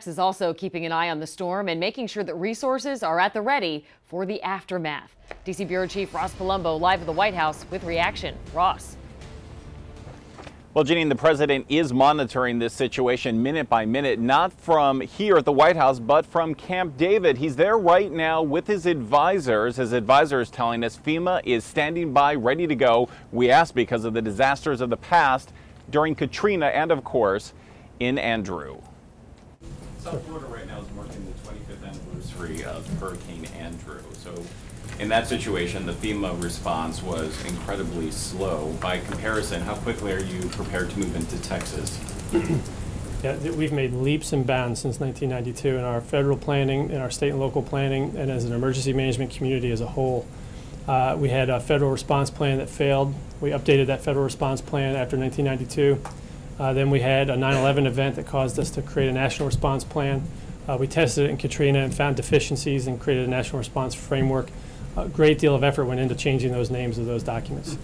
Is also keeping an eye on the storm and making sure that resources are at the ready for the aftermath. D.C. Bureau Chief Ross Palumbo live at the White House with reaction. Ross. Well, Janine, the president is monitoring this situation minute by minute, not from here at the White House, but from Camp David. He's there right now with his advisors. His advisors telling us FEMA is standing by, ready to go. We asked because of the disasters of the past during Katrina and, of course, in Andrew. South Florida right now is marking the 25th anniversary of Hurricane Andrew. So in that situation, the FEMA response was incredibly slow. By comparison, how quickly are you prepared to move into Texas? Yeah, we've made leaps and bounds since 1992 in our federal planning, in our state and local planning, and as an emergency management community as a whole. We had a federal response plan that failed. We updated that federal response plan after 1992. Then we had a 9/11 event that caused us to create a national response plan. We tested it in Katrina and found deficiencies and created a national response framework. A great deal of effort went into changing those names of those documents.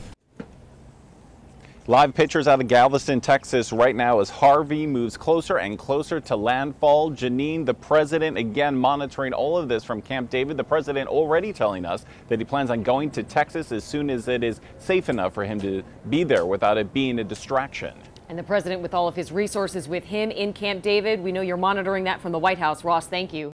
Live pictures out of Galveston, Texas right now as Harvey moves closer and closer to landfall. Janine, the president, again monitoring all of this from Camp David. The president already telling us that he plans on going to Texas as soon as it is safe enough for him to be there without it being a distraction. And the president with all of his resources with him in Camp David. We know you're monitoring that from the White House. Ross, thank you.